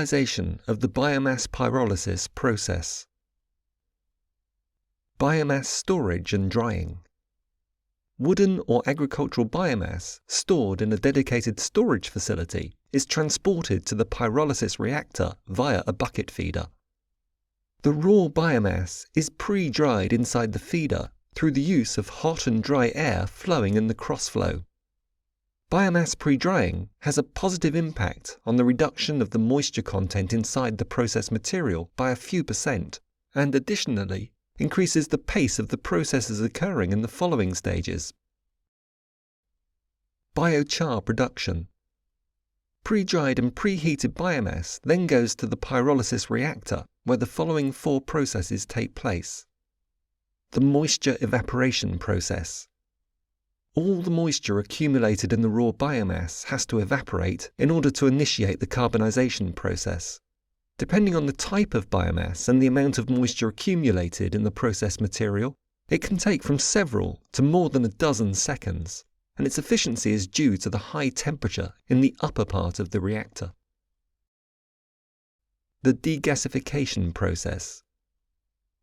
Visualization of the biomass pyrolysis process. Biomass storage and drying. Wooden or agricultural biomass stored in a dedicated storage facility is transported to the pyrolysis reactor via a bucket feeder. The raw biomass is pre-dried inside the feeder through the use of hot and dry air flowing in the crossflow. Biomass pre-drying has a positive impact on the reduction of the moisture content inside the process material by a few %, and additionally increases the pace of the processes occurring in the following stages. Biochar production. Pre-dried and preheated biomass then goes to the pyrolysis reactor, where the following 4 processes take place. The moisture evaporation process. All the moisture accumulated in the raw biomass has to evaporate in order to initiate the carbonization process. Depending on the type of biomass and the amount of moisture accumulated in the process material, it can take from several to more than a dozen seconds, and its efficiency is due to the high temperature in the upper part of the reactor. The degasification process.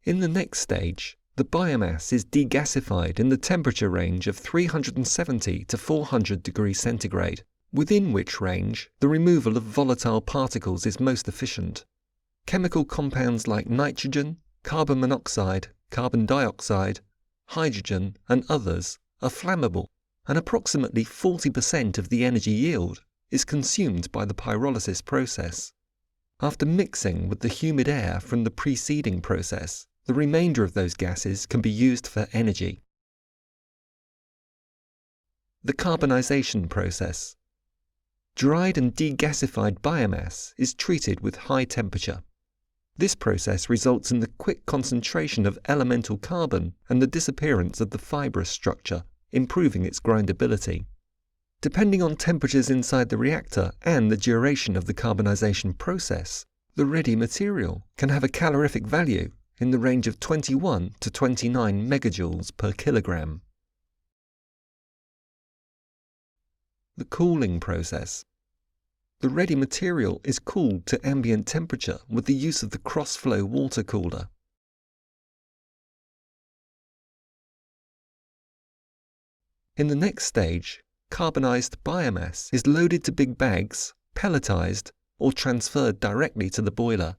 In the next stage, the biomass is degasified in the temperature range of 370 to 400 degrees centigrade, within which range the removal of volatile particles is most efficient. Chemical compounds like nitrogen, carbon monoxide, carbon dioxide, hydrogen, and others are flammable, and approximately 40% of the energy yield is consumed by the pyrolysis process. After mixing with the humid air from the preceding process, the remainder of those gases can be used for energy. The carbonization process. Dried and degasified biomass is treated with high temperature. This process results in the quick concentration of elemental carbon and the disappearance of the fibrous structure, improving its grindability. Depending on temperatures inside the reactor and the duration of the carbonization process, the ready material can have a calorific value in the range of 21 to 29 megajoules per kilogram. The cooling process. The ready material is cooled to ambient temperature with the use of the cross-flow water cooler. In the next stage, carbonized biomass is loaded to big bags, pelletized, or transferred directly to the boiler.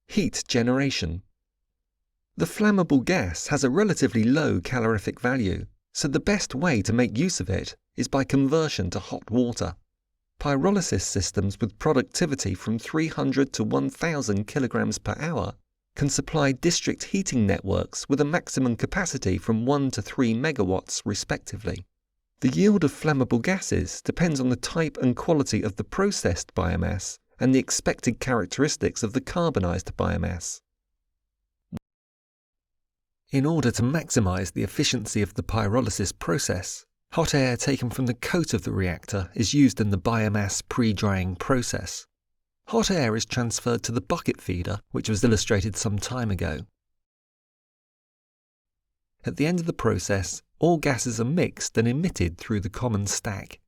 Heat generation. The flammable gas has a relatively low calorific value, so the best way to make use of it is by conversion to hot water. Pyrolysis systems with productivity from 300 to 1,000 kilograms per hour can supply district heating networks with a maximum capacity from 1 to 3 megawatts respectively. The yield of flammable gases depends on the type and quality of the processed biomass and the expected characteristics of the carbonized biomass. In order to maximize the efficiency of the pyrolysis process, hot air taken from the coat of the reactor is used in the biomass pre-drying process. Hot air is transferred to the bucket feeder, which was illustrated some time ago. At the end of the process, all gases are mixed and emitted through the common stack.